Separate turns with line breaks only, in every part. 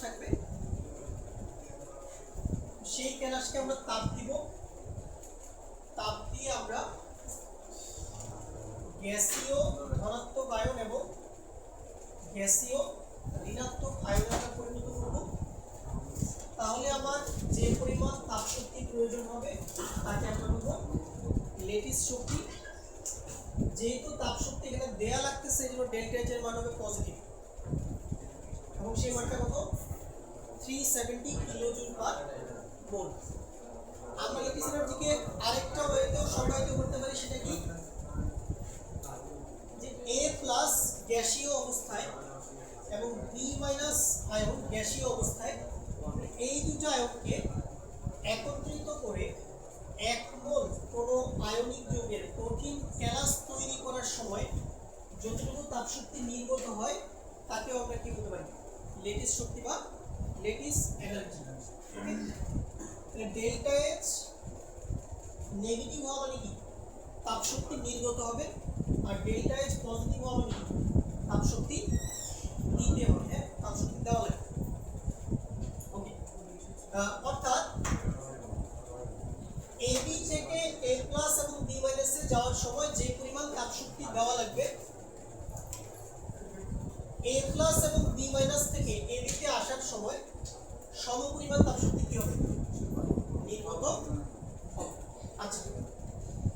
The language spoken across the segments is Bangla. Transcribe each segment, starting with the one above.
থাকবে, সেই ক্যালাসকে আমরা তাপ দিব, তাপ দিয়ে আমরা গ্যাসীয় ধনাত্মক আয়ন এবং গ্যাসীয় ঋণাত্মক আয়নে আমরা পরিণত করব। তাহলে আমার যে পরিমাণ তাপ শক্তি প্রয়োজন হবে তাকে আমরা বলবো লেটিস শক্তি। যেহেতু তাপ শক্তি এখানে দেয়া লাগতেছে এই জন্য ডেল্টা এইচ এর মান হবে পজিটিভ এবং সেই মানটা কত 370 কিলোজুল পার মোল। আমরা লেটিস এনার্জিকে আরেকটা ওয়েতেও সংজ্ঞায়িত করতে পারি, সেটা কি যে A প্লাস গ্যাসীয় অবস্থায় এবং B মাইনাস আয়ন গ্যাসীয় অবস্থায় এই দুটো আয়নকে একত্রিত করে এক মোল কোনো আয়নিক যৌগের কঠিন ক্যালাস তৈরি করার সময় যতটুকু তাপশক্তি নির্গত হয় তাকেও আমরা কি বলতে পারি লেটিস শক্তি বা লেটিস এনার্জি। ওকে, ডেল্টা এইচ নেগেটিভ হওয়া মানে কি তাপশক্তি নির্গত হবে, আর ডেল্টা এইচ পজিটিভ হওয়া মানে কি তাপশক্তি দিতে হবে। হ্যাঁ, তাপশক্তি দেওয়া লাগে। ওকে, অর্থাৎ AB থেকে A প্লাস এবং B মাইনাসে যাওয়ার সময় যে পরিমাণ তাপশক্তি দেওয়া লাগবে A প্লাস এবং B মাইনাস থেকে AB তে আসার সময় সমপরিমাণ তাপশক্তি কি হবে নির্গত হবে। আচ্ছা,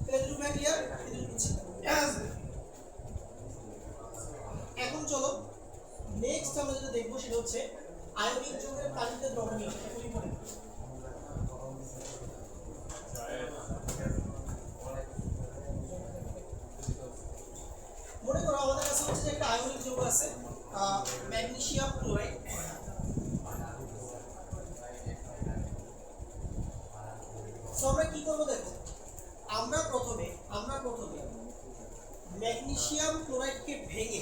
এটা দুটো ক্লিয়ার? এখন চলো নেক্সট আমরা যেটা দেখবো সেটা হচ্ছে আয়নিক যৌগের পানিতে দ্রবণীয়তা। এগুলি মনে মনে করো আমাদের কাছে হচ্ছে যে একটা আয়নিক যৌগ আছে ম্যাগনেসিয়াম ক্লোরাইড। সো আমরা কি করব দেখো, আমরা প্রথমে ম্যাগনেসিয়াম ক্লোরাইডকে ভেঙে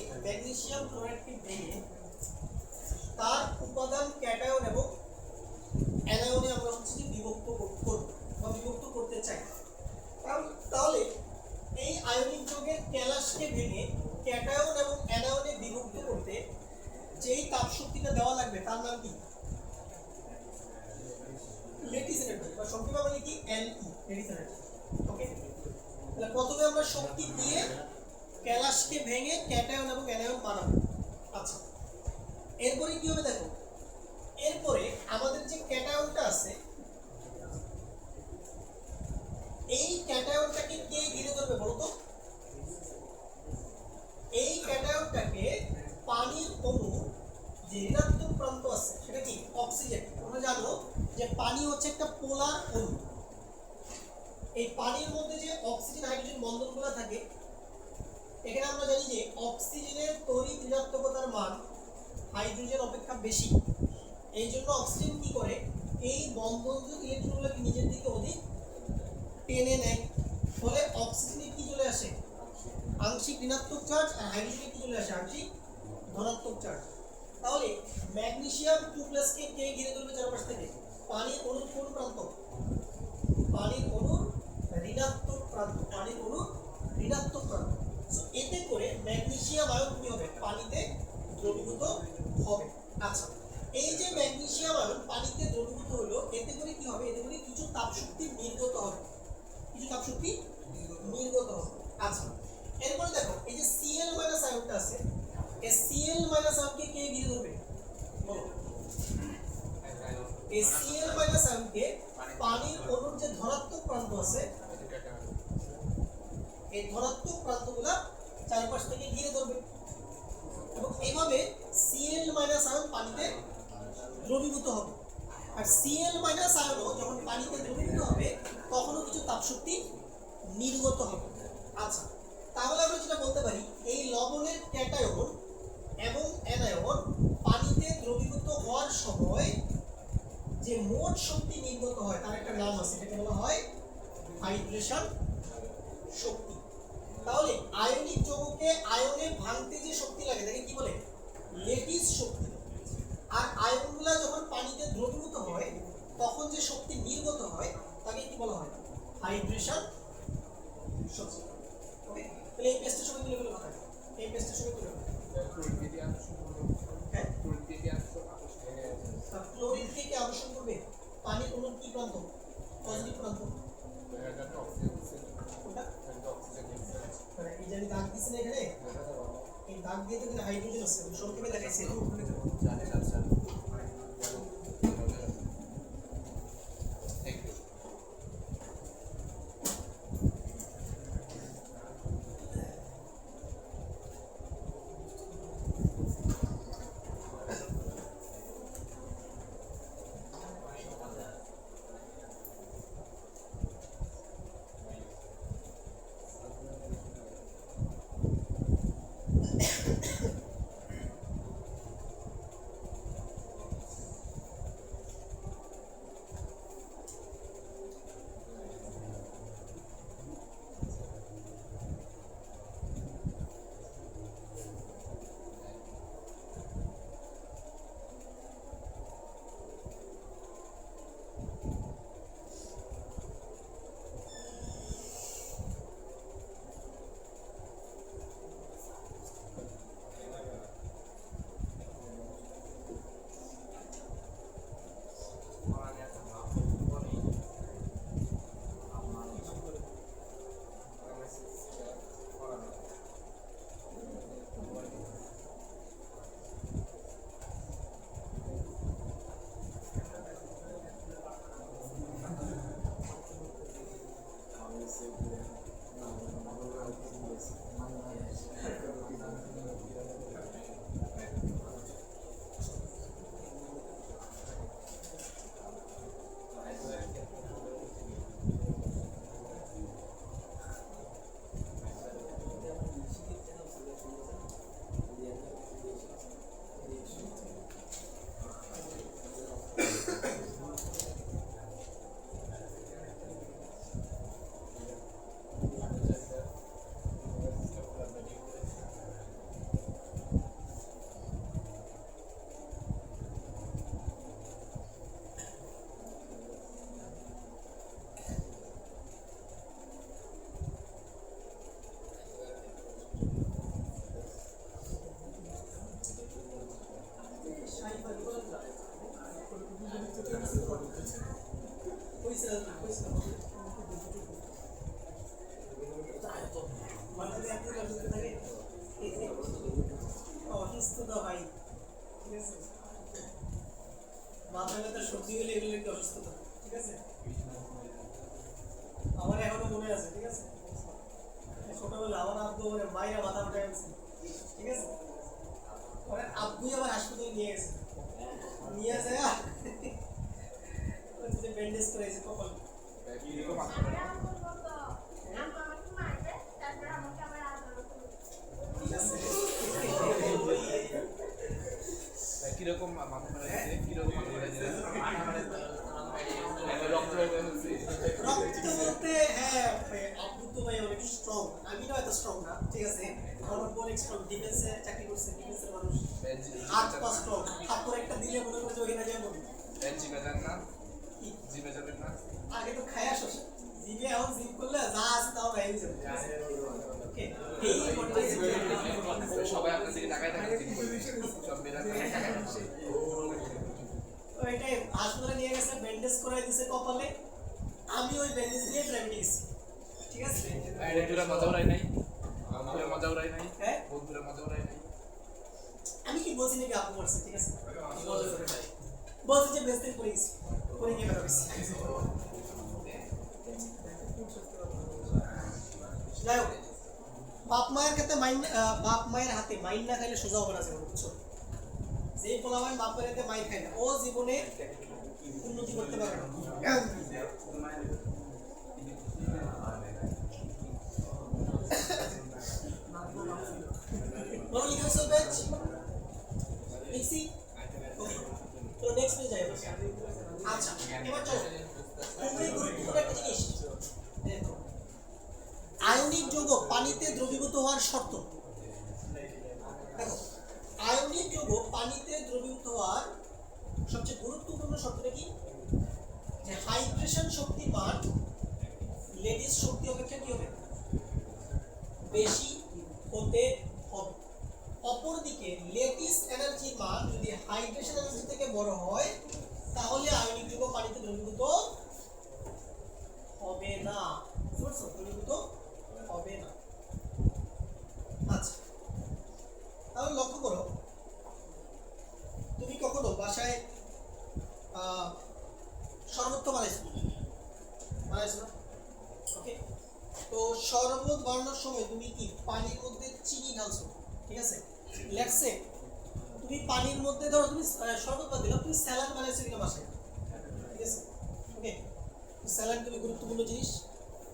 তার উপাদান ক্যাটায়ন এবং অ্যানায়নে আমরা হচ্ছে যে বিভক্ত করতে চাই। তাহলে এই আয়নিক যৌগের ক্যালাসকে ভেঙে ক্যাটায়ন এবং অ্যানায়নে বিভক্ত করতে যেই তাপ শক্তিটা দেওয়া লাগবে তার নাম কি লেটিস এনার্জি, বা সংক্ষেপে বলি কি LE, লেটিস এনার্জি। ওকে, তাহলে প্রথমে আমরা শক্তি দিয়ে ক্যালাসকে ভেঙে ক্যাটায়ন এবং অ্যানায়ন বানাবো। আচ্ছা, এরপরে কি হবে দেখো, এরপরে আমাদের যে ক্যাটায়নটা আছে এই ক্যাটায়নটাকে কে ঘিরে ধরবে বলো তো? এই ক্যাটায়নটাকে পানির অণু যে ঋণাত্মক প্রান্ত আছে সেটা কি অক্সিজেন। তোমরা জানো যে পানি হচ্ছে একটা পোলার অণু। এই পানির মধ্যে যে অক্সিজেন হাইড্রোজেন বন্ধনগুলো থাকে, এখানে আমরা জানি যে অক্সিজেনের তড়িৎ ঋণাত্মকতার মান হাইড্রোজেন অপেক্ষা বেশি। এই জন্য অক্সিজেন কি করে এই বন্ধনযুক্ত ইলেকট্রনগুলোকে নিজের দিকে অধিক টেনে নেয়, ফলে অক্সিজেনে কি চলে আসে আংশিক ঋণাত্মক চার্জ, আর হাইড্রোজেনে কি চলে আসে আংশিক ধনাত্মক চার্জ। তাহলে ম্যাগনেসিয়াম 2+ কে কে ঘিরে ধরবে চারপাশ থেকে? পানির অণুর কোন প্রান্ত? পানির অণুর ঋণাত্মক প্রান্ত, পানির অণুর ঋণাত্মক প্রান্ত। সো এতে করে ম্যাগনেসিয়াম আয়ন কি হবে পানিতে দ্রবীভূত হবে। আচ্ছা, এই যে ম্যাগনেসিয়াম আয়ন পানিতে দ্রবীভূত হলো, এতে করে কি হবে? এতে করে কিছু তাপশক্তি নির্গত হবে, আচ্ছা, এরপরে দেখো এই যে Cl আয়নটা আছে, এই Cl আয়নকে কে ঘিরে ধরবে বলো? এই Cl আয়নকে পানির অণুর যে ধনাত্মক প্রান্ত আছে এই ধনাত্মক প্রান্তগুলো চারপাশ থেকে ঘিরে ধরবে এবং এইভাবে Cl আয়ন পানিতে দ্রবীভূত হবে। আর Cl আয়নও যখন পানিতে দ্রবীভূত হবে তখনও কিছু তাপশক্তি নির্গত হবে। আচ্ছা, তাহলে আমরা যেটা বলতে পারি এই লবণের ক্যাটায়ন এবং অ্যানায়ন পানিতে দ্রবীভূত হওয়ার সময় যে মোট শক্তি নির্গত হয় তার একটা নাম আছে, যেটা বলা হয় হাইড্রেশন শক্তি। তাহলে আয়নিক যৌগকে আয়নে ভাঙতে যে শক্তি লাগে তাকে কি বলে লেটিস শক্তি। আর আয়নগুলো যখন পানিতে দ্রবীভূত হয় তখন যে শক্তি নির্গত হয় তাকে কি বলা হয় হাইড্রেশন শক্তি। ওকে, তাহলে এই পেস্টের সঙ্গে মিলে কথা, এই পেস্টের সঙ্গে তুলে হ্যাঁ মাথা ব্যথা সবজি হলে এগুলো কি অসুস্থতা, ঠিক আছে? আমার এখনো মনে আছে, ঠিক আছে? ছোটবেলা আমার আব্বু মানে মায়েরা মাথা উঠে গেছে, ঠিক আছে? পরে আব্বুই আবার হাসপাতালে নিয়ে গেছে, নিয়ে যায় যে ব্যান্ডেজ করেছে কপাল, ঠিক আছে?
কিরকম মাথা ধরে কিরকম মাথা ধরে রক্ত
রক্ত বলতে হ্যাঁ আব্বু তো ভাই অনেক স্ট্রং, আমি না এত স্ট্রং না, ঠিক আছে? আমার আব্বু অনেক স্ট্রং, ডিফেন্সে চাকরি করছে, ডিফেন্সের মানুষ, হাত পা স্ট্রং, থাপ্পড় একটা দিলে মনে করে যে ওখানে যাবো
জিমে যান না, জিমে যাবেন না,
আগে তো খায় আসো, জিমে এখন জিম করলে যা আছে তাও বাইরে যাবে, ওকে? এই মোটিভেশন
সবাই আপনার দিকে তাকায় থাকে সব মেয়েরা
ওইটাই হাসপাতালে নিয়ে গেছে, ব্যান্ডেজ করে দিয়েছে কপালে, আমি ওই ব্যান্ডেজ দিয়ে প্রাইভেটে গেছি, ঠিক আছে?
বন্ধুরা মজা উড়াই নাই, বন্ধুরা মজা উড়াই নাই,
হ্যাঁ
বন্ধুরা মজা উড়াই নাই,
আমি কি বলছি নাকি আপু করছে, ঠিক আছে? বলছি যে বেস্ট করে গেছি, করে গিয়ে বেরো গেছি, যাই হোক, বাপ মায়ের হাতে মাইন, বাপ মায়ের হাতে মাইন না খাইলে সোজা হবে না জীবন, বুঝছো? যে পোলাপান বাপ মায়ের হাতে মাইন খায় না ও জীবনে উন্নতি করতে পারবে না। বলো লিখেছো বেচ লিখছি, ওকে? তো নেক্সট পেজ যাই আমরা। আচ্ছা এবার চলো, খুবই গুরুত্বপূর্ণ একটা জিনিস দেখো, আয়নিক যৌগ পানিতে দ্রবীভূত হওয়ার শর্ত। দেখো, আয়নিক যৌগ পানিতে দ্রবীভূত হওয়ার সবচেয়ে গুরুত্বপূর্ণ শর্তটা কি? যে হাইড্রেশন শক্তির মান লেটিস শক্তি অপেক্ষা কি হবে? বেশি হতে হবে। অপরদিকে লেটিস এনার্জির মান যদি হাইড্রেশন এনার্জি থেকে বড় হয় তাহলে আয়নিক যৌগ পানিতে দ্রবীভূত হবে না, বুঝছো? দ্রবীভূত হবে না। আচ্ছা তাহলে লক্ষ্য করো, তুমি কখনো বাসায় শরবত বানাইছো না? ওকে, তো শরবত বানানোর সময় তুমি কি পানির মধ্যে চিনি ঢালছো, ঠিক আছে? লেটস সে তুমি পানির মধ্যে ধরো তুমি শরবত বাদ দিলাম, তুমি স্যালাড বানাইছো কিনা বাসায়, ঠিক আছে? ওকে, স্যালাড খুবই গুরুত্বপূর্ণ জিনিস।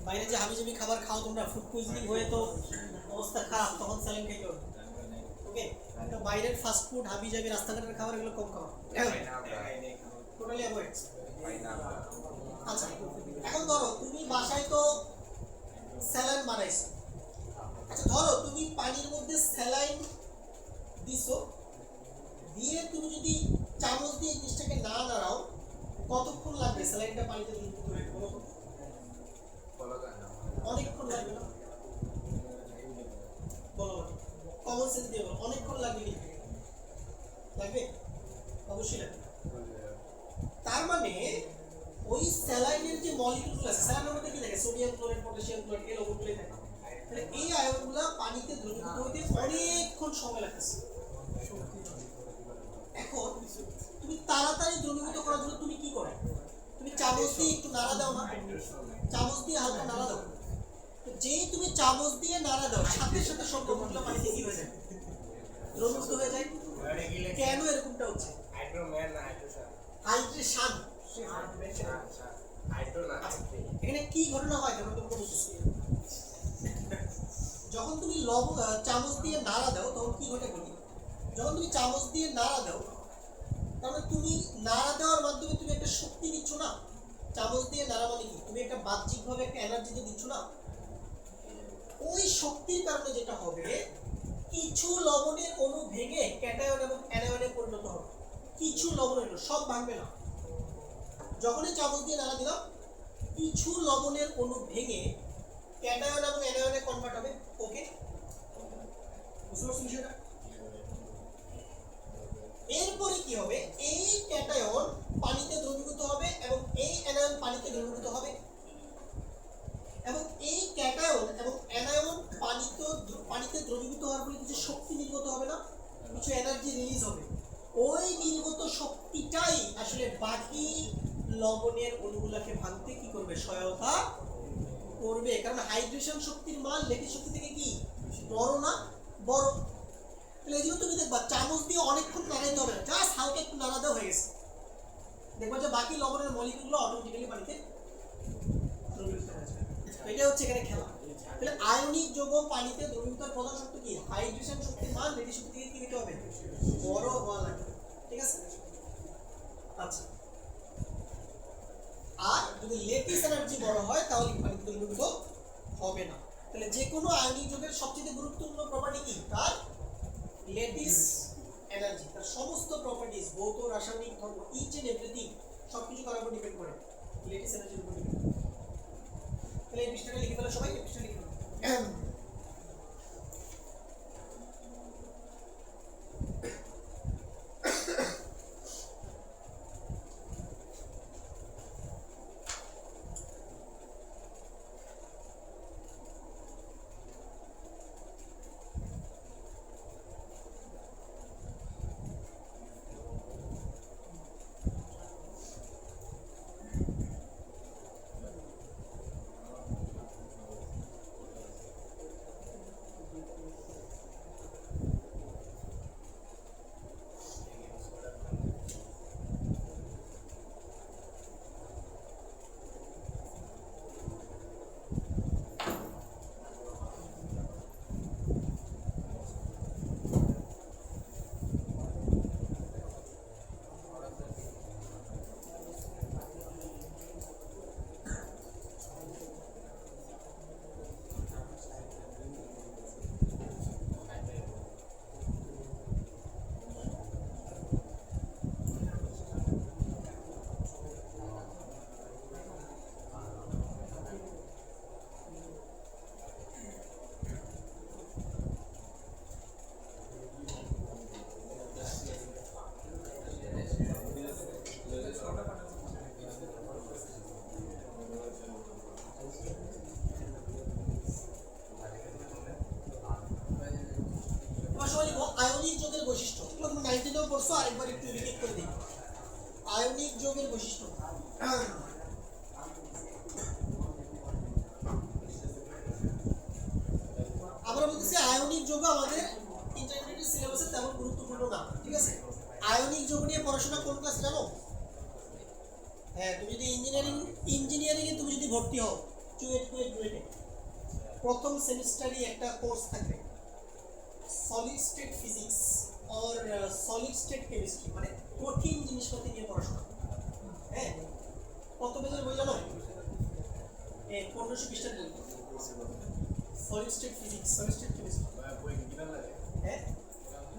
বাইরে যে হাবিজাবি খাবার খাও তোমরা, ফুড পয়জনিং হয়ে তো অবস্থা খারাপ, তখন স্যালাড খাইতে হবে, ওকে? তো বাইরের ফাস্ট ফুড হাবিজাবি রাস্তাঘাটের খাবার এগুলো কম খাওয়া, টোটালি অ্যাভয়েড। আচ্ছা এখন ধরো তুমি বাসায় তো স্যালাইন বানাইছো, আচ্ছা ধরো তুমি পানির মধ্যে স্যালাইন দিছো, দিয়ে তুমি যদি চামচ দিয়ে জিনিসটাকে না নাড়াও কতক্ষণ লাগবে স্যালাইনটা পানিতে দিতে? অনেকক্ষণ লাগবে না? বলো কমন সেন্স দিয়ে বলো, অনেকক্ষণ লাগবে কি? লাগবে, অবশ্যই লাগবে। তার মানে ওই স্যালাইনের যে মলিকিউলগুলো আছে, স্যালাইনের মধ্যে কি থাকে? সোডিয়াম ক্লোরাইড, পটাশিয়াম ক্লোরাইড, এই লবণগুলোই থাকে। তাহলে এই আয়নগুলো পানিতে দ্রবীভূত হতে অনেকক্ষণ সময় লাগতেছে। এখন তুমি তাড়াতাড়ি দ্রবীভূত করার জন্য তুমি কি করো? তুমি চামচ দিয়ে একটু নাড়া দাও না? চামচ দিয়ে হালকা নাড়া দাও, যেই তুমি চামচ দিয়ে নাড়া দাও সাথে সাথে সব দ্রবণগুলো পানিতে কি হয়ে যায়? দ্রবীভূত হয়ে যায়। কেন এরকমটা হচ্ছে? হাইড্রেশন। এখানে কি ঘটনা হয় যখন তুমি বুঝছো? যখন তুমি চামচ দিয়ে নাড়া দাও তখন কি ঘটে বলি? যখন তুমি চামচ দিয়ে নাড়া দাও তাহলে তুমি নাড়া দেওয়ার মাধ্যমে তুমি একটা শক্তি দিচ্ছ না? চামচ দিয়ে নাড়া মানে কি? তুমি একটা বাহ্যিকভাবে একটা এনার্জি দিচ্ছ না? ওই শক্তির কারণে যেটা হবে, কিছু লবণের অণু ভেঙে ক্যাটায়ন এবং অ্যানায়নে পরিণত হবে। কিছু লবণের অণু, সব ভাঙবে না। যখনই চামচ দিয়ে নাড়া দিলাম কিছু লবণের অণু ভেঙে ক্যাটায়ন এবং অ্যানায়নে কনভার্ট হবে। ওকে, বুঝতে পারছো বিষয়টা? এরপরে কি হবে? এই ক্যাটায়ন পানিতে দ্রবীভূত হবে এবং এই অ্যানায়ন পানিতে দ্রবীভূত হবে এবং এই ক্যাটায়ন এবং অ্যানায়ন পানিতে দ্রবীভূত হওয়ার ফলে কিছু শক্তি নির্গত হবে না, কিছু এনার্জি রিলিজ হবে। ওই নির্গত শক্তিটাই আসলে বাকি লবণের অণুগুলোকে ভাঙতে কি করবে, সহায়তা করবে। কারণ হাইড্রেশন শক্তির মান ল্যাটিস শক্তি থেকে কি বড় না, বড়। তাহলে এই জন্য তুমি দেখবা চামচ দিয়ে অনেকক্ষণ নাড়াইতে হবে না, জাস্ট হালকা একটু নাড়া দেওয়া হয়ে গেছে, দেখবা যে বাকি লবণের মলিকিউলগুলো অটোমেটিক্যালি পানিতে দ্রবীভূত হয়ে যাবে। এটা হচ্ছে এখানে খেলা। তাহলে আয়নিক যৌগ পানিতে দ্রবীভূতের প্রধান শর্ত কি, হাইড্রেশন শক্তির মান ল্যাটিস শক্তি থেকে কি দিতে হবে, বড় হওয়া লাগবে। ঠিক আছে। আচ্ছা, আর যদি ল্যাটিস এনার্জি বড় হয় তাহলে পানিতে দ্রবীভূত হবে না। তাহলে যে কোনো আয়নিক যৌগের সবচেয়ে গুরুত্বপূর্ণ প্রপার্টি কি, তার ল্যাটিস এনার্জি। তার সমস্ত প্রপার্টিজ, ভৌত রাসায়নিক ধর্ম, ইচ এন্ড এভরিথিং সবকিছু কার উপর ডিপেন্ড করে, ল্যাটিস এনার্জির উপর ডিপেন্ড করে। তাহলে এই পৃষ্ঠাটা লিখে ফেলো সবাই, এই পৃষ্ঠাটা লিখে ফেলো। আয়নিক যৌগের বৈশিষ্ট্য, এগুলো তুমি 19 পড়ছো, আরেকবার একটু রিপিট করে দিই। আয়নিক যৌগের বৈশিষ্ট্য, আমরা বলতেছি আয়নিক যৌগ আমাদের ইন্টারমিডিয়েট সিলেবাসে তেমন গুরুত্বপূর্ণ না। ঠিক আছে। আয়নিক যৌগ নিয়ে পড়াশোনা কোন ক্লাস জানো? হ্যাঁ, তুমি যদি ইঞ্জিনিয়ারিং এ তুমি যদি ভর্তি হও, চুয়েটে প্রথম সেমিস্টারই একটা কোর্স থাকবে, solid state physics or solid state chemistry, মানে কঠিন জিনিসপাতি নিয়ে পড়াশোনা। হ্যাঁ, কত পেজের বই জানো? 1500 পৃষ্ঠার বই, solid state physics, solid state chemistry. হ্যাঁ,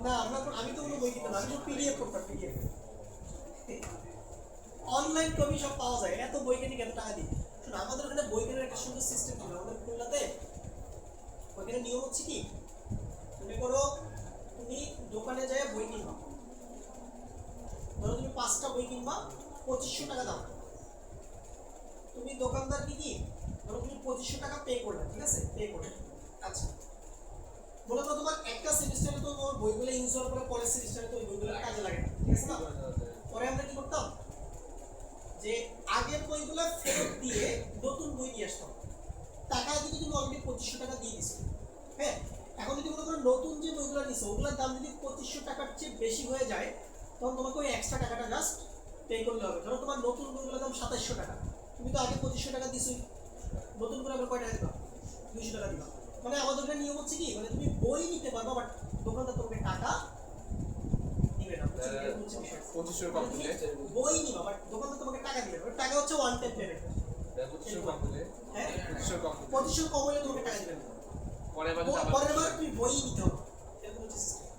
না আমি তো কোনো বই কিনতাম না, আমি তো পিডিএফ করতাম, পিডিএফ। অনলাইন কপি সব পাওয়া যায়, এত বই কিনে কত টাকা দিই। শোনো, আমাদের ওখানে বই কেনার একটা সুন্দর সিস্টেম ছিল আমাদের খুলনাতে। ওখানে নিয়ম হচ্ছে কি, মনে করো তুমি দোকানে যায় বই কিনবা, ধরো তুমি 5টা বই কিনবা, 2500 টাকা দাম। তুমি দোকানদার কি ধরো তুমি 2500 টাকা পে করলে, ঠিক আছে, পে করলে। আচ্ছা, মনে করো তোমার একটা সেমিস্টারে তো তোমার বইগুলো ইউজ হওয়ার পরে পরের সেমিস্টারে তো ওই বইগুলো কাজে লাগে না, ঠিক আছে না? পরে আমরা কি করতাম, যে আগের বইগুলো ফেরত দিয়ে নতুন বই নিয়ে আসতাম। টাকা যদি তুমি অলরেডি 2500 টাকা দিয়ে দিছো, হ্যাঁ, এখন যদি মনে করো নতুন যে বইগুলো নিছো ওগুলোর দাম যদি 2500 টাকার চেয়ে বেশি হয়ে যায়, তখন তোমাকে ওই এক্সট্রা টাকাটা জাস্ট পে করলে হবে। ধরো তোমার নতুন বইগুলোর দাম 2700 টাকা, তুমি তো আগে 2500 টাকা দিছোই, নতুন করে আবার কয় টাকা দিবা, 200 টাকা দিবা। মানে আমাদের এখানে নিয়ম হচ্ছে কি, মানে তুমি বই নিতে পারবা বাট দোকানদার তোমাকে টাকা দিবে না।
2500 কম দিলে
বই নিবা বাট দোকানদার তোমাকে টাকা দিবে না, টাকা হচ্ছে ওয়ান টাইম পেমেন্ট।
2500 কম দিলে,
হ্যাঁ,
2500 কম
2500 কম হলে তোমাকে টাকা দিবে না,
পরের বার
পরের বার তুমি বই নিতে হবে, এরকম হচ্ছে সিস্টেম।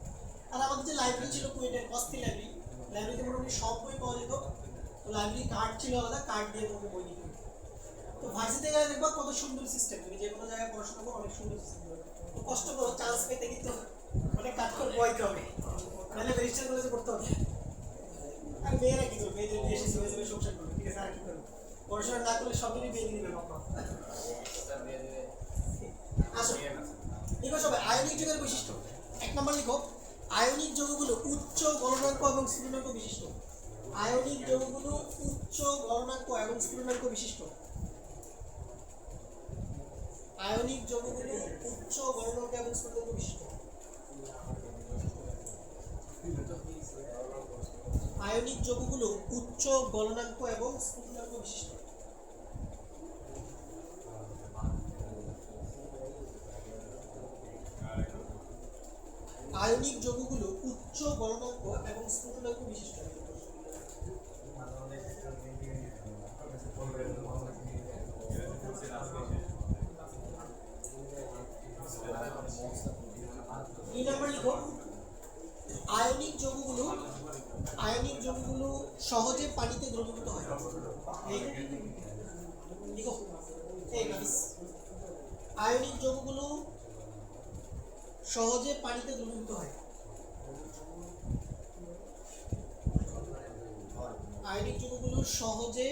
আর আমাদের যে লাইব্রেরি ছিল কুয়েটের অস্থির লাইব্রেরি, লাইব্রেরিতে মোটামুটি সব বই পাওয়া যেত। তো লাইব্রেরি কার্ড ছিল আলাদা, কার্ড দিয়ে তোমাকে বই নিতে হতো। তো ভার্সিটিতে গেলে দেখবা কত সুন্দর সিস্টেম, তুমি যে কোনো জায়গায় পড়াশোনা করো অনেক সুন্দর সিস্টেম। তো কষ্ট করো, চান্স পেতে কিন্তু অনেক কাজ করে বইতে হবে, নাহলে রেজিস্টার কলেজে পড়তে হবে। আর মেয়েরা কি করবে, মেয়েদের বিয়ে শেষ হয়ে যাবে, সংসার করবে, ঠিক আছে, আর কি করবে, পড়াশোনা না করলে সব দিনই বিয়ে দিয়ে দিবে বাবা। আসো লিখো সবাই আয়নিক যৌগের বৈশিষ্ট্য। 1 নম্বর লিখো, আয়নিক যৌগগুলো উচ্চ গলনাঙ্ক এবং স্থিরাঙ্ক বিশিষ্ট। আয়নিক যৌগগুলো উচ্চ গলনাঙ্ক এবং স্ফুটনাঙ্ক বিশিষ্ট। আয়নিক যৌগগুলো উচ্চ গলনাঙ্ক এবং স্ফুটনাঙ্ক বিশিষ্ট। আয়নিক যৌগগুলো উচ্চ গলনাঙ্ক এবং স্ফুটনাঙ্ক বিশিষ্ট। আয়নিক যৌগগুলো উচ্চ গলনাঙ্ক এবং স্ফুটনাঙ্ক বিশিষ্ট। দুই নম্বর লিখো, আয়নিক যৌগগুলো সহজে পানিতে দ্রবীভূত হয়। লিখো, আয়নিক যৌগগুলো সহজে পানিতে দ্রবীভূত হয়। আয়নিক যৌগগুলো সহজে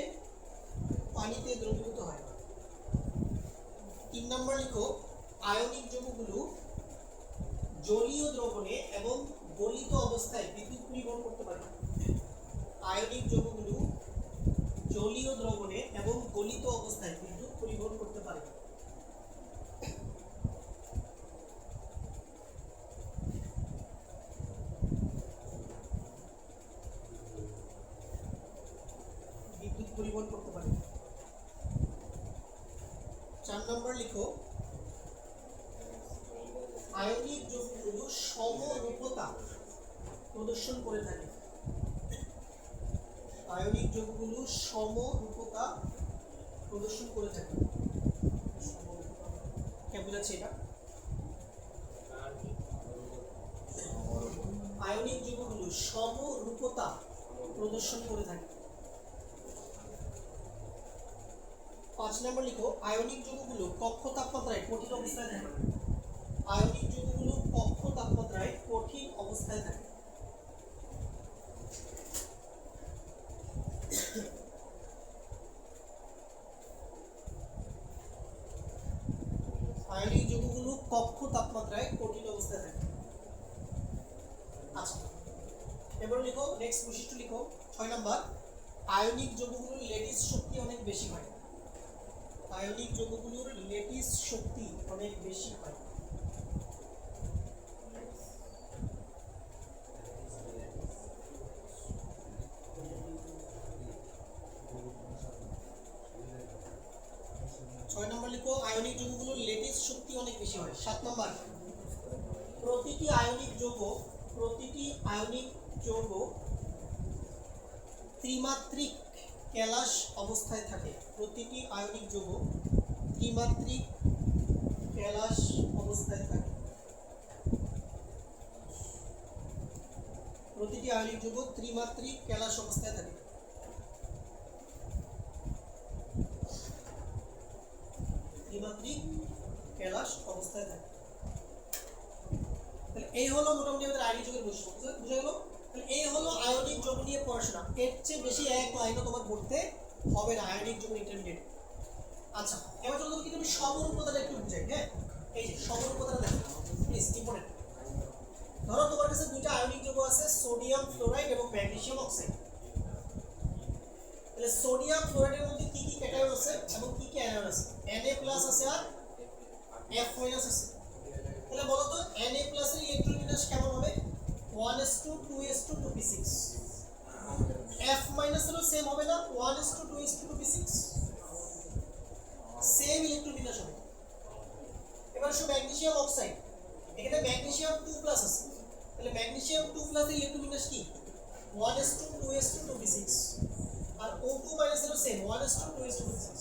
পানিতে দ্রবীভূত হয়। 3 নম্বর লিখো, আয়নিক যৌগগুলো জলীয় দ্রবণে এবং গলিত অবস্থায় বিদ্যুৎ পরিবহন করতে পারে। আয়নিক যৌগগুলো জলীয় দ্রবণে এবং গলিত অবস্থায় বিদ্যুৎ পরিবহন করতে পারে। পরিবহন করতে পারে। 4 নম্বর লিখো, আয়নিক যৌগগুলো সমরূপতা প্রদর্শন করে থাকে। আয়নিক যৌগগুলো সমরূপতা প্রদর্শন করে থাকে। কেমন বোঝাচ্ছে এটা? আয়নিক যৌগগুলো সমরূপতা প্রদর্শন করে থাকে। 5 নম্বর লিখো, আয়নিক যৌগগুলো কক্ষ তাপমাত্রায় কঠিন অবস্থায় থাকে। আয়নিক যৌগগুলো কক্ষ তাপমাত্রায় কঠিন অবস্থায় থাকে। আয়নিক যৌগগুলো কক্ষ তাপমাত্রায় কঠিন অবস্থায় থাকে। আচ্ছা, এবার লিখো নেক্সট বৈশিষ্ট্য লিখো 6 নম্বর, আয়নিক যৌগগুলোর ল্যাটিস শক্তি অনেক বেশি হয়। আয়নিক যৌগগুলোর ল্যাটিস শক্তি অনেক বেশি হয়। লিখো, আয়নিক যৌগগুলোর ল্যাটিস শক্তি অনেক বেশি হয়। 7 নম্বর, প্রতিটি আয়নিক যৌগ ত্রিমাত্রিক ক্যালাস অবস্থায় থাকে। প্রতিটি আয়নিক যৌগ ত্রিমাত্রিক ক্যালাস অবস্থায় থাকে। প্রতিটি আয়নিক যৌগ ত্রিমাত্রিক ক্যালাস অবস্থায় থাকে। ত্রিমাত্রিক ক্যালাস অবস্থায় থাকে। তাহলে এই হলো মোটামুটি আমাদের আয়নিক যৌগের বৈশিষ্ট্য। বুঝা গেল? তাহলে এই হলো আয়নিক যৌগ নিয়ে পড়াশোনা। এর চেয়ে বেশি এক লাইনও তোমার পড়তে হবে না আয়নিক যৌগ ইন্টারমিডিয়েট। আচ্ছা, এবার চলো তোমাকে আমি সমরূপতাটা একটু বুঝাই। হ্যাঁ, এই যে সমরূপতাটা দেখো প্লিজ, ইম্পর্টেন্ট। ধরো তোমার কাছে দুইটা আয়নিক যৌগ আছে, সোডিয়াম ফ্লোরাইড এবং ম্যাগনেসিয়াম অক্সাইড। তাহলে সোডিয়াম ফ্লোরাইডের মধ্যে কি কি ক্যাটায়ন আছে এবং কি কি অ্যানায়ন আছে? Na+ আছে আর F- আছে। তাহলে বলো তো Na+ এর ইলেকট্রন বিন্যাস কেমন হবে? 1:2:2p6। F- এরও সেম হবে না, 1:2:2p6, সেম ইলেকট্রন বিন্যাস হবে। এবার আসো ম্যাগনেসিয়াম অক্সাইড, এখানে ম্যাগনেসিয়াম 2+ আছে। তাহলে ম্যাগনেসিয়াম 2+ এর ইলেকট্রন বিন্যাস কি? 1:2:2p6। আর O2- এরও সেম 1:2:2p6।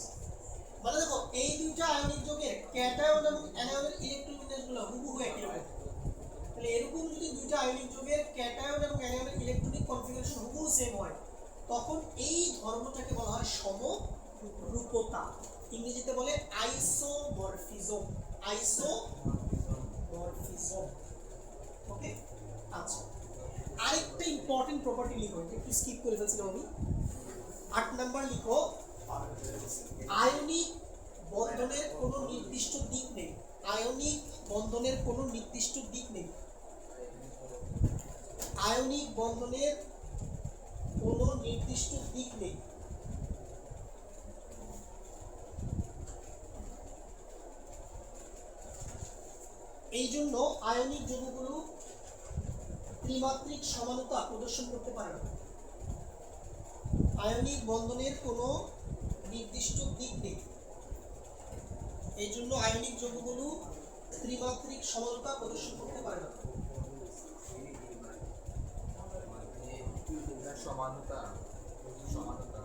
মানে দেখো এই দুইটা আয়নিক যৌগের ক্যাটায়ন এবং অ্যানায়নের ইলেকট্রন বিন্যাসগুলো হুবহু একই রকম। তাহলে এরকম যদি দুইটা আয়নিক যৌগের ক্যাটায়ন এবং অ্যানায়নের ইলেকট্রনিক কনফিগারেশন হুবহু সেম হয়, তখন এই ধর্মটাকে বলা হয় সমরূপতা। ইংরেজিতে বলে আইসোমরফিজম। আইসোমরফিজম। ওকে, আচ্ছা, আরেকটা ইম্পর্টেন্ট প্রপার্টি লিখো, একটু স্কিপ করে ফেলছিলাম আমি। 8 নাম্বার লিখো, আয়নিক বন্ধনের কোনো নির্দিষ্ট দিক নেই। আয়নিক বন্ধনের কোনো নির্দিষ্ট দিক নেই। আয়নিক বন্ধনের কোনো নির্দিষ্ট দিক নেই। এই জন্য আয়নিক যৌগগুলো ত্রিমাত্রিক সমানতা প্রদর্শন করতে পারে না। আয়নিক বন্ধনের কোনো নির্দিষ্ট দিক নেই, এই জন্য আয়নিক যৌগগুলো ত্রিমাত্রিক সমানতা প্রদর্শন করতে পারে না।
সমানতা সমানতা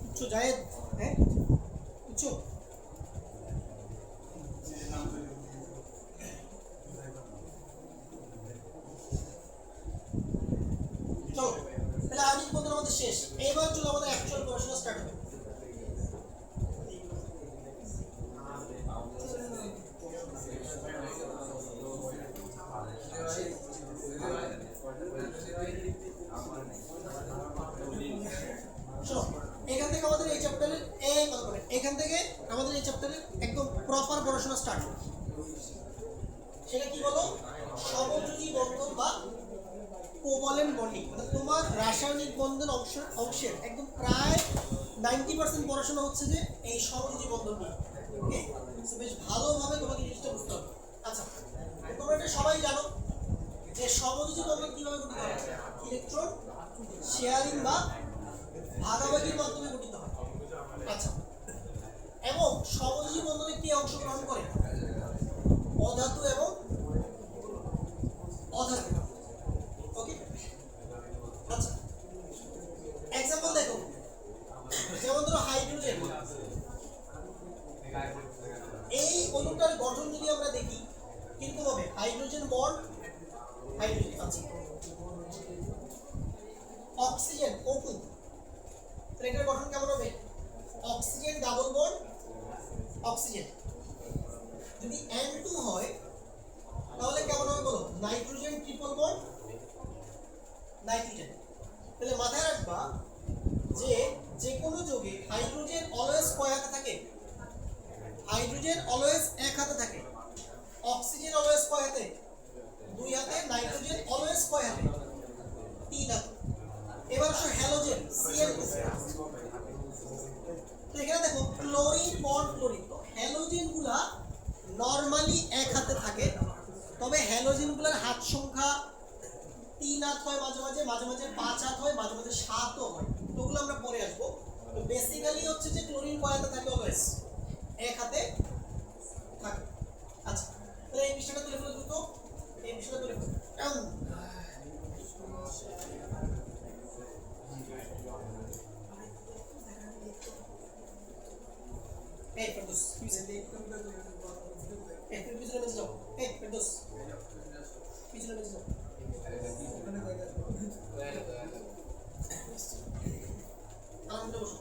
উচ্চ জায়েদ, হ্যাঁ উচ্চ চলো, তাহলে আয়নিক বন্ধন আমাদের শেষ। এবার চলো আমাদের অ্যাকচুয়াল পড়াশোনা স্টার্ট হবে। এখান থেকে আমাদের এই চ্যাপ্টারের এখান থেকে আমাদের এই চ্যাপ্টারের একদম প্রপার পড়াশোনা স্টার্ট হবে। সেটা কি বলো? সমযোজী বন্ধন বা কোভালেন্ট বন্ডিং। মানে তোমার রাসায়নিক বন্ধন অংশের একদম প্রায় 90% পড়াশোনা হচ্ছে যে এই সমযোজী বন্ধন নিয়ে। ওকে, বেশ ভালোভাবে তোমাকে জিনিসটা বুঝতে হবে। আচ্ছা, তোমরা এটা সবাই জানো যে সমযোজী বন্ধন কিভাবে গঠিত হয়? ইলেকট্রন শেয়ারিং বা ভাগাভাগির মাধ্যমে গঠিত হয়। আচ্ছা, এবং সমযোজী বন্ধনে কে অংশগ্রহণ করে? অধাতু এবং অধাতু। ওকে, আচ্ছা এক্সাম্পল দেখো, যেমন ধরো হাইড্রোজেন। এই অণুটার গঠন যদি আমরা দেখি কিন্তু হবে হাইড্রোজেন বন্ড হাইড্রোজেন। আচ্ছা, অক্সিজেন O2, এটার গঠন কেমন হবে? Oxygen double bond oxygen. যদি N2 হয় তাহলে কেমন হবে বলো? Nitrogen triple bond nitrogen. তাহলে মাথায় রাখবা যে যে কোনো যৌগে হাইড্রোজেন অলওয়েজ কয় হাতে থাকে? হাইড্রোজেন অলওয়েজ এক হাতে থাকে। অক্সিজেন অলওয়েজ কয় হাতে? দুই হাতে। নাইট্রোজেন অলওয়েজ কয় হাতে? তিন হাতে। এবার আসো হ্যালোজেন Cl2। তো এখানে দেখো ক্লোরিন বন্ড ক্লোরিন। তো হ্যালোজেন গুলা নরমালি এক হাতে থাকে, তবে হ্যালোজেন গুলার হাত সংখ্যা 3 হাত হয়, মাঝে মাঝে 5 হাত হয়, মাঝে মাঝে 7ও হয়। তো ওগুলো আমরা পরে আসবো। তো বেসিক্যালি হচ্ছে যে ক্লোরিন কয় হাতে থাকে? অলওয়েজ এক হাতে থাকে। আচ্ছা, তাহলে এই বিষয়টা তুলে ফেলো দ্রুত, এই বিষয়টা তুলে ফেলো। এই ফেরদৌস পিছনে মেজে যাও। এই ফেরদৌস পিছনে মেজে যাও। আরামে বসো।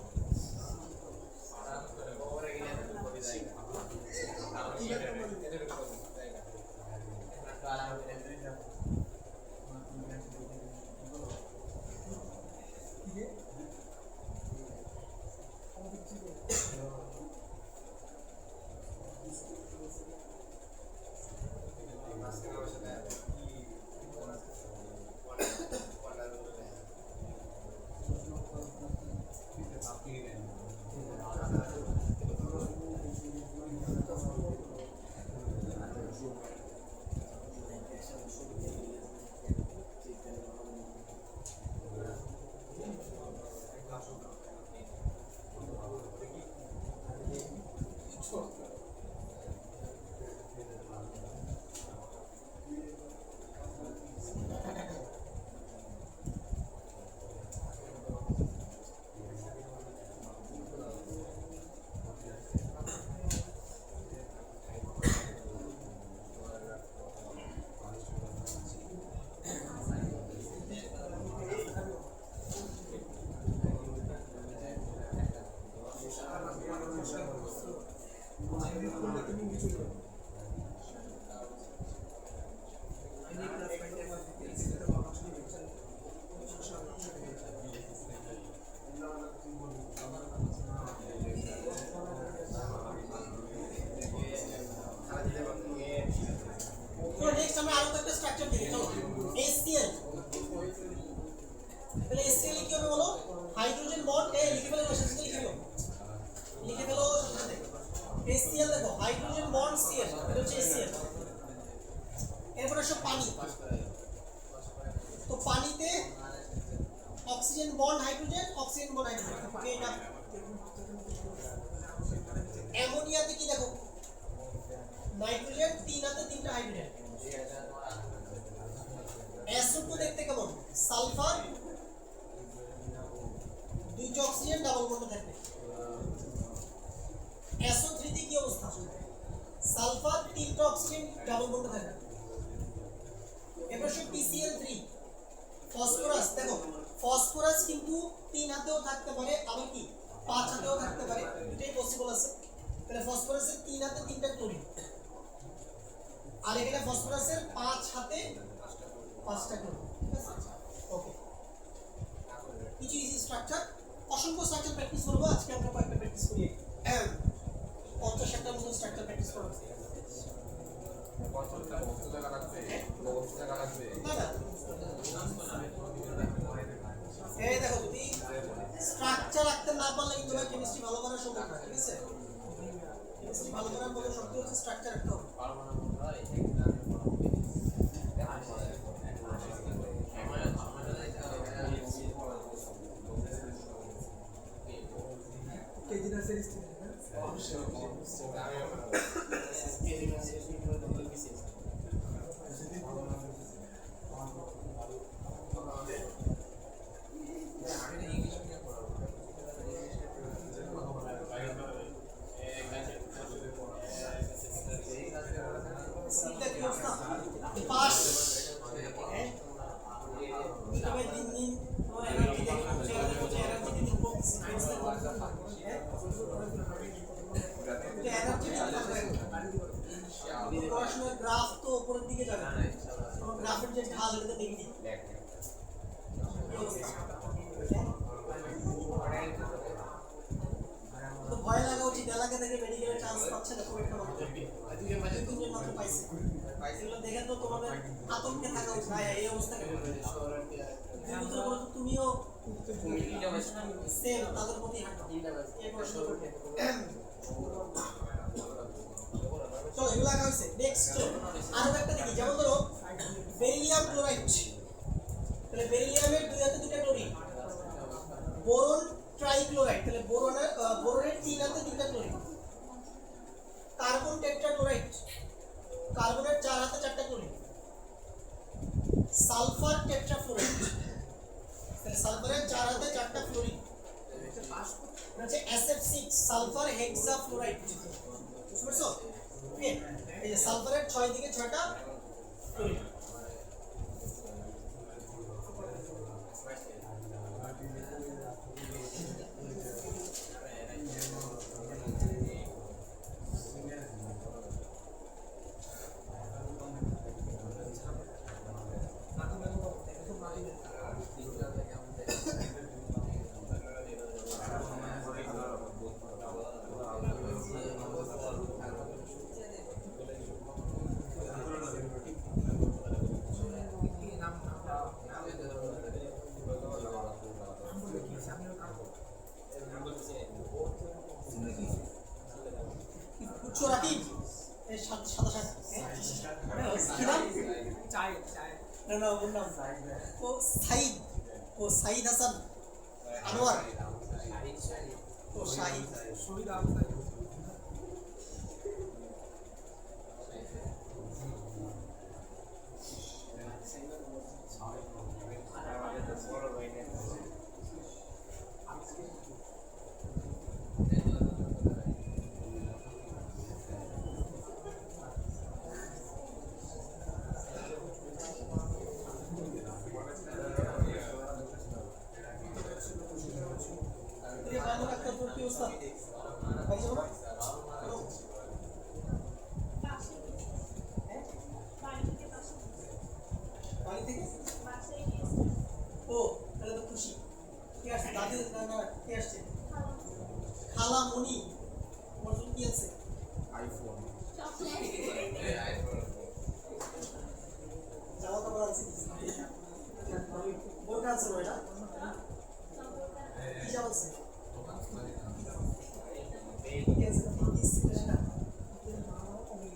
কি হবে বলো? হাইড্রোজেন বন্ড লিখে ফেলো, সাথে সাথে লিখে ফেলো সাথে সাথে। HCl দেখো, হাইড্রোজেন বন্ড Cl, এটা হচ্ছে HCl। এরপর আসো পানি। তো পানিতে oxygen bond hydrogen, oxygen bond hydrogen, okay. এটা অ্যামোনিয়াতে কি দেখো, নাইট্রোজেন, 3 হাতে 3টা হাইড্রোজেন। SO2 দেখতে কেমন? সালফার, 2টা অক্সিজেন ডাবল বন্ডে থাকবে। SO3 তে কি অবস্থা? সালফার, 3টা অক্সিজেন ডাবল বন্ডে থাকবে। এবার সব PCl3, ফসফরাস দেখো, ফসফরাস কিন্তু 3 হাতেও থাকতে পারে, আবার কি 5 হাতেও থাকতে পারে, এটাই পসিবল আছে। তাহলে ফসফরাসের 3 হাতে 3টা ক্লোরিন, আর এখানে ফসফরাসের 5 হাতে 5টা ক্লোরিন, ঠিক আছে? ওকে, কিছু ইজি স্ট্রাকচার, অসংখ্য স্ট্রাকচার প্র্যাকটিস করব আজকে। আমরা কয়েকটা প্র্যাকটিস করি, 50-60টার মতো স্ট্রাকচার প্র্যাকটিস করব। না না, এই দেখো, যদি স্ট্রাকচার রাখতে না পারলে কিন্তু ভাই কেমিস্ট্রি ভালো করা সম্ভব না, ঠিক আছে? কেমিস্ট্রি ভালো করার মতো শক্তি হচ্ছে স্ট্রাকচার রাখতে হবে। কেজিনা সিরিজ থেকে না কেজিনা সিরিজ থেকে বিশেষ পাস তবে দিন দিন তোমার এনার্জি দেখে এনার্জি দিন পড়াশোনার গ্রাফ তো উপরের দিকে যাবে, তোমার গ্রাফের যে ঢাল এটা নেগেটিভ। তো ভয় লাগা উচিত, এলাকা থেকে মেডিকেলের চান্স পাচ্ছে না খুব একটা মানুষ, দুজন মাত্র পাইছে। এগুলো দেখে তো তোমাদের আতঙ্কে থাকা উচিত, ভাই এই অবস্থা কেন? তুমিও সেম তাদের প্রতি হাঁটো, এই প্রশ্ন করতে। চলো এগুলো আগে হয়েছে। নেক্সট আরো একটা দেখি, যেমন ধরো বেরিলিয়াম ক্লোরাইড, তাহলে বেরিলিয়ামের 2 হাতে 2টা ক্লোরিন। বোরন ট্রাইক্লোরাইড, তাহলে বোরনের 3 হাতে 3টা ক্লোরিন। কার্বন টেট্রাক্লোরাইড, কার্বনের 4 হাতে 4টা ক্লোরিন। সালফার টেট্রাফ্লোরাইড, তাহলে সালফারের 4 হাতে 4টা ফ্লোরিন। হচ্ছে SF6 সালফার হেক্সাফ্লোরাইড, বুঝতে পারছো? ওকে, এই যে সালফারের 6 দিকে 6টা ফ্লোরিন। চোরাটি এই 27 কি নাম? চাই না না, ওর নাম ও সাইদ, ও সাইদ হাসান আনোয়ার, ও শাহিদ শহীদ আবু সাইদ। ও তাহলে তো খুশি। কে আসছে? দাদি না, কে আসছে? খালা মনি, তোমার জন্য কি আছে? আইফোন, জামা কাপড় আছে, বোরকা আছে না? বলছে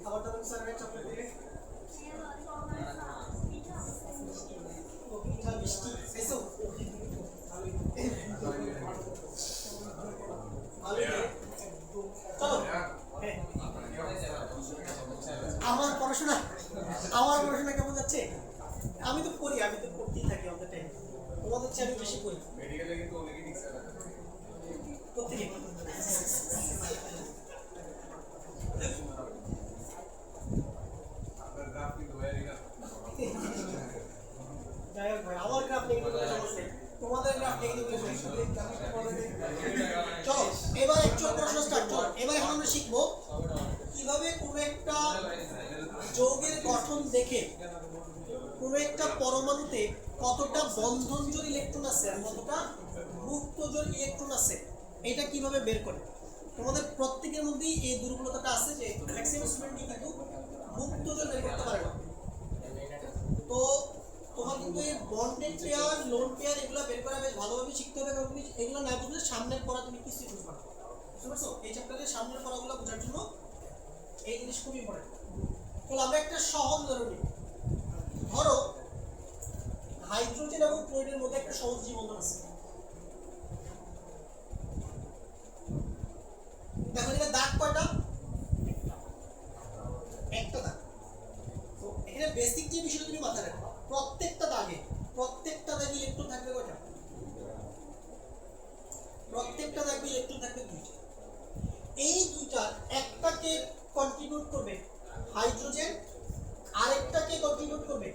খাবার দাবার স্যার একটা করবে পিঠা মিষ্টি খাইছো চলো আমার পড়াশোনা কেমন যাচ্ছে? আমি তো পড়ি, আমি তো পড়তেই থাকি অল দ্য টাইম। তোমাদের চেয়ে আমি বেশি পড়ি।
মেডিকেলে কিন্তু অনেকে ঠিক স্যার
প্রত্যেকে
আপনার গ্রাফ কিন্তু ভেরি না
যাই হোক ভাই, আমার গ্রাফ নেগেটিভ বলে সমস্যা নেই, তোমাদের গ্রাফ নেগেটিভ বলে সমস্যা নেই। চলো এবার অ্যাকচুয়াল প্রশ্ন স্টার্ট। চলো এবার এখন আমরা শিখবো কিভাবে কোনো একটা যৌগের গঠন দেখে কোনো একটা পরমাণুতে কতটা বন্ধনজোড় ইলেকট্রন আছে আর কতটা মুক্তজোড় ইলেকট্রন আছে এটা কিভাবে বের করে। তোমাদের প্রত্যেকের মধ্যেই এই দুর্বলতাটা আছে যে ম্যাক্সিমাম স্টুডেন্টই কিন্তু মুক্তজোড় বের করতে পারে না। তো তোমার কিন্তু এই বন্ডেড পেয়ার, লোন পেয়ার এগুলো বের করা বেশ ভালোভাবে শিখতে হবে, কারণ তুমি এগুলো না বুঝলে সামনের পড়া তুমি কিছুই বুঝবে না। বুঝতে পারছো? এই চ্যাপ্টারের সামনের পড়াগুলো বোঝার জন্য এই জিনিস খুবই ইম্পর্টেন্ট। তাহলে আমরা একটা সহজ উদাহরণ নিই। ধরো হাইড্রোজেন এবং ক্লোরিনের মধ্যে একটা সহজ জীববন্ধন আছে। দেখো এখানে দাগ কয়টা? একটা দাগ। তো এখানে বেসিক যে বিষয়টা তুমি মাথায় রাখো, প্রত্যেকটা দাগে ইলেকট্রন থাকবে কয়টা? প্রত্যেকটা দাগে ইলেকট্রন থাকবে দুইটা। এই দুইটার একটাকে কন্ট্রিবিউট করবে হাইড্রোজেন, আরেকটাকে কন্ট্রিবিউট করবে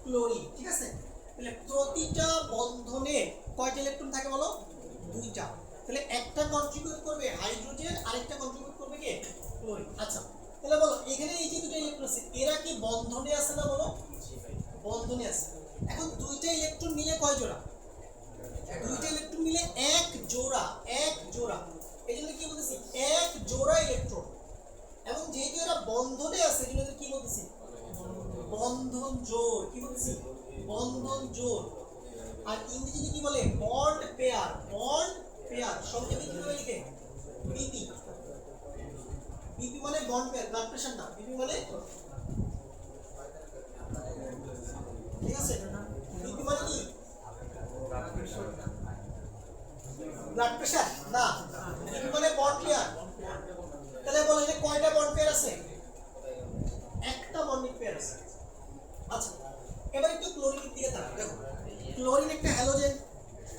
ক্লোরিন। ঠিক আছে? তাহলে প্রতিটা বন্ধনে কয়টা ইলেকট্রন থাকে বলো? দুইটা। তাহলে একটা কন্ট্রিবিউট করবে হাইড্রোজেন, আরেকটা কন্ট্রিবিউট করবে কে? ক্লোরিন। আচ্ছা তাহলে বলো এখানে এই যে দুটো ইলেকট্রন আছে এরা কি বন্ধনে আছে না বলো? বন্ধনে আছে। এখন দুইটা ইলেকট্রন মিলে কয় জোড়া? দুইটা ইলেকট্রন মিলে এক জোড়া। এই জন্য কি বলতেছি? এক জোড়া ইলেকট্রন। এবং যেহেতু এরা বন্ধনে আছে এই জন্য কি বলতেছি? বন্ধন জোড়। কি বলতেছি? বন্ধন জোড়। আর ইংরেজিতে কি বলে? Bond pair. সংক্ষেপে কি বলে লিখে? বিপি। বিপি মানে বন্ড পেয়ার, ব্লাড প্রেশার না। বিপি মানে ঠিক আছে? বিপি মানে কি? ব্লাড প্রেশার না, বিপি মানে বন্ড পেয়ার। তাহলে বলো যে কয়টা বন্ড পেয়ার আছে? একটা বন্ডিং পেয়ার আছে। আচ্ছা এবার একটু ক্লোরিনের দিকে তাকাও। দেখো ক্লোরিন একটা হ্যালোজেন,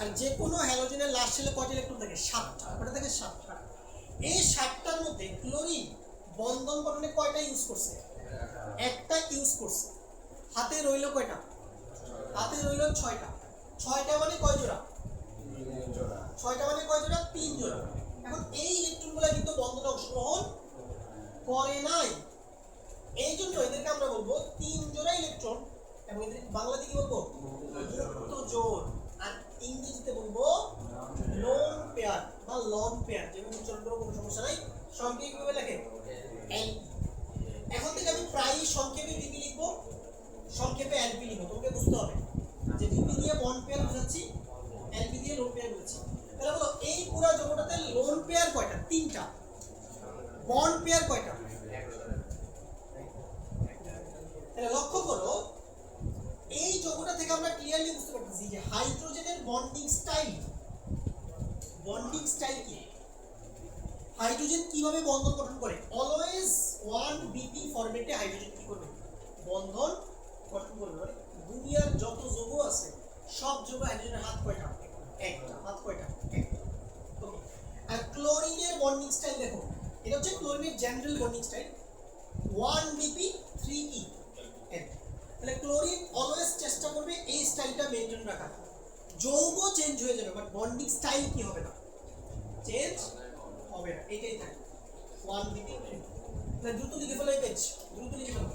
আর যে কোনো হ্যালোজেনের লাস্ট শেলে কয়টা ইলেকট্রন থাকে? 7টা। কয়টা থাকে? 7টা। এই 7টার মধ্যে ক্লোরিন বন্ধন গঠনে কয়টা ইউজ করছে? একটা ইউজ করছে। হাতে রইল কয়টা? হাতে রইল 6টা। 6টা মানে কয় জোড়া? 6টা মানে কয় জোড়া? 3 জোড়া। এখন এই ইলেকট্রনগুলো কিন্তু বন্ধনে অংশগ্রহণ করে নাই, এই জন্য এদেরকে আমরা বলবো 3 জোড়া ইলেকট্রন, এবং এদের বাংলাতে কি বলবো? মুক্তজোড়। আর ইংরেজিতে বলবো লোন পেয়ার বা লন পেয়ার। যেমন উচ্চারণ করো কোনো সমস্যা নাই। সংক্ষেপে কিভাবে লেখে? এলপি। এখন থেকে আমি প্রায়ই সংক্ষেপে বিপি লিখবো, সংক্ষেপে এলপি লিখবো। তোমাকে বুঝতে হবে যে বিপি দিয়ে বন্ড পেয়ার বোঝাচ্ছি, এলপি দিয়ে লোন পেয়ার বোঝাচ্ছি। তাহলে বলো এই পুরো জগটাতে লোন পেয়ার কয়টা? 3টা। বন্ড পেয়ার কয়টা? তাহলে লক্ষ্য করো এই যৌগটা থেকে আমরা ক্লিয়ারলি বুঝতে পারতেছি যে হাইড্রোজেনের বন্ডিং স্টাইল কি? হাইড্রোজেন কিভাবে বন্ধন গঠন করে? অলওয়েজ 1BP ফরম্যাটে হাইড্রোজেন কি করবে? বন্ধন গঠন করবে। মানে দুনিয়ার যত যৌগ আছে সব যৌগ হাইড্রোজেনের হাত কয়টা? একটা। হাত কয়টা? একটা। ওকে। আর ক্লোরিনের বন্ডিং স্টাইল দেখো, এটা হচ্ছে ক্লোরিনের general bonding style 1BP 3E। তাহলে ক্লোরিন অলওয়েজ চেষ্টা করবে এই স্টাইলটা মেইনটেইন রাখার। যৌগ চেঞ্জ হয়ে যাবে বাট বন্ডিং স্টাইল কি হবে না? চেঞ্জ হবে না, এটাই থাকে 1BP 3। তাহলে দ্রুত লিখে ফেলো এই পেজ, দ্রুত লিখে ফেলো।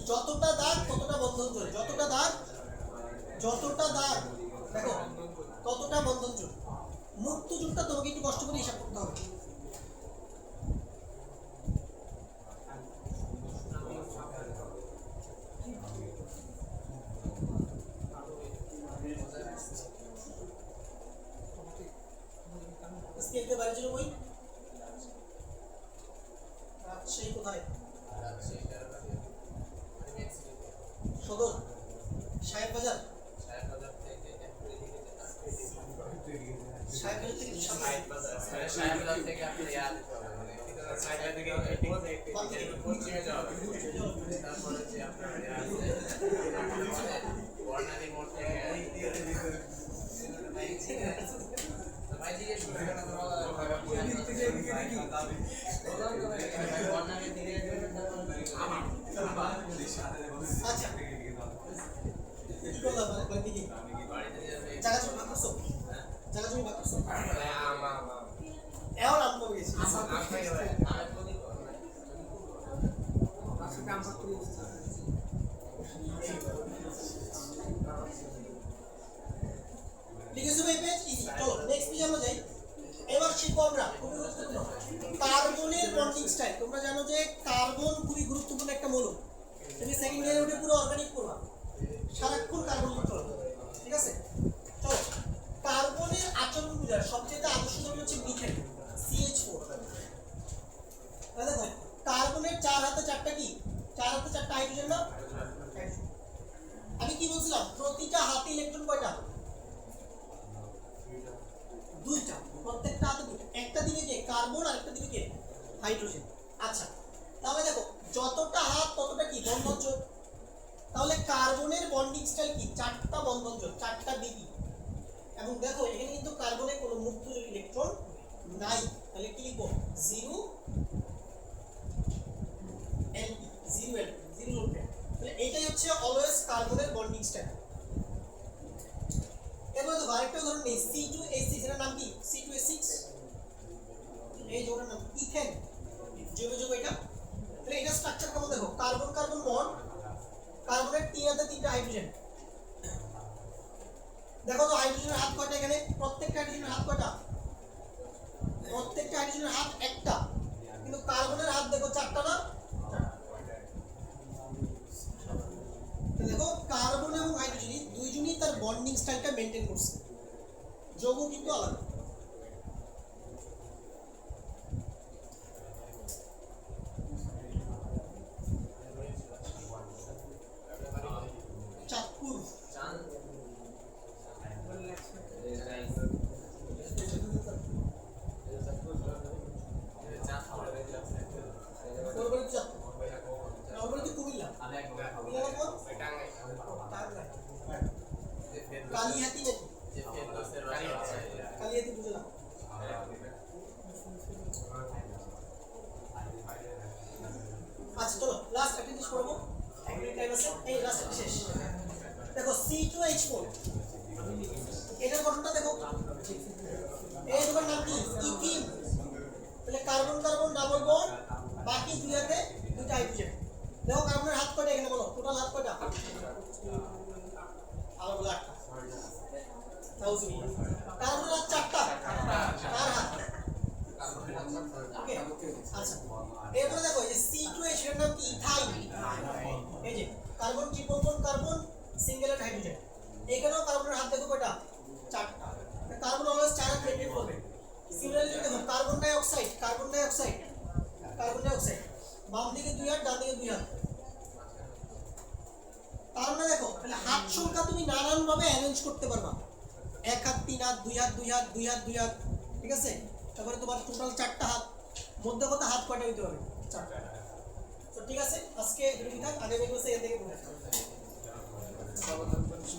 যতটা দাগ ততটা বন্ধন জোড়, যতটা দাগ দেখো ততটা বন্ধন জোড়। মুক্ত জোড়টা তোমাকে একটু কষ্ট করে হিসাব করতে হবে। স্কেলকে বাড়ি ছিল বই রাজশাহী কোথায়? সদর সাহেব বাজার আচ্ছা কি করলাম বাড়িতে কি জায়গা জমি ভাগ করছো? জায়গা জমি ভাগ করছো? এখন আমি কবে গেছি লিখেছো ভাই পেজ ইজি। চলো নেক্সট পেজে আমরা যাই। এবার শিখবো আমরা খুবই গুরুত্বপূর্ণ কার্বনের বন্ডিং স্টাইল। তোমরা জানো যে কার্বন খুবই গুরুত্বপূর্ণ একটা মৌল। তুমি সেকেন্ড ইয়ারে উঠে পুরো অর্গানিক পড়বা, সারাক্ষণ কার্বন লিখতে হবে, ঠিক আছে? চলো কার্বনের আচরণ বোঝার সবচেয়ে আদর্শ দ্রব্য হচ্ছে মিথেন CH4। দেখো কার্বনের 4 হাতে 4টা কি 4 হাতে 4টা হাইড্রোজেন না? আমি কি বলছিলাম প্রতিটা হাতে ইলেকট্রন কয়টা? দুইটা, প্রত্যেকটা হাতে দুইটা। একটা দিকে কে কার্বন আর একটা দিকে কে হাইড্রোজেন। আচ্ছা তাহলে দেখো যতটা হাত ততটা কি বন্ধন জোড়। তাহলে কার্বনের বন্ডিং স্টাইল কি 4টা বন্ধন জোড়, 4টা বিপি। এবং দেখো এখানে কিন্তু কার্বনের কোনো মুক্ত ইলেকট্রন নাই, তাহলে কি লিখবো 0 LP 0 LP 0 লোড। তাহলে এটাই হচ্ছে অলওয়েজ কার্বনের বন্ডিং স্টাইল। এবার তো আরেকটা উদাহরণ নেই C2H6 এর নাম কি C2H6 এই জোড়ার নাম ইথেন জৈব যৌগ এটা। তাহলে এটা স্ট্রাকচার কেমন দেখো কার্বন কার্বন বন্ড, কার্বনের 3 হাতে 3টা হাইড্রোজেন। দেখো তো হাইড্রোজেনের হাত কয়টা এখানে? প্রত্যেকটা হাইড্রোজেনের হাত কয়টা? প্রত্যেকটা হাইড্রোজেনের হাত একটা, কিন্তু কার্বনের হাত দেখো 4টা না? দেখো কার্বন এবং হাইড্রোজেন দুইজনই তার বন্ডিং স্টাইলটা মেইনটেইন করছে, যৌগ কিন্তু আলাদা। চাঁদপুর কালিহাতি নাকি? কালিহাতি বুঝলাম। আচ্ছা চলো লাস্ট একটা জিনিস করবো, এক মিনিট টাইম আছে, এই লাস্ট শেষ। দেখো C2H4 এটার গঠনটা দেখো, এই দুটোর নাম কি ইথিন। তাহলে কার্বন কার্বন ডাবল বন্ড, বাকি দুই হাতে দুইটা হাইড্রোজেন। দেখো কার্বনের হাত কয়টা এখানে বলো, টোটাল হাত কয়টা? আর বলো 8টা। কার্বনের হাত 4টা, কার হাত? ওকে আচ্ছা এরপরে দেখো এই C2H এর নাম কি ইথাইন। এই যে carbon triple bond carbon single hydrogen, এখানেও কার্বনের হাত দেখো কয়টা? 4টা। কার্বন অলওয়েজ 4 হাত মেইনটেইন করবে। সিমিলারলি দেখো কার্বন ডাই অক্সাইড বাম দিকে 2 হাত ডান দিকে 2 হাত। তার মানে দেখো তাহলে হাত সংখ্যা তুমি নানান ভাবে অ্যারেঞ্জ করতে পারবা, 1 হাত 3 হাত 2 হাত 2 হাত 2 হাত 2 হাত, ঠিক আছে? তারপরে তোমার টোটাল 4টা হাত, মধ্যে কথা হাত কয়টা হইতে হবে? 4টা। তো ঠিক আছে আজকে এটুকুই থাক, আগামী ক্লাসে এখান থেকে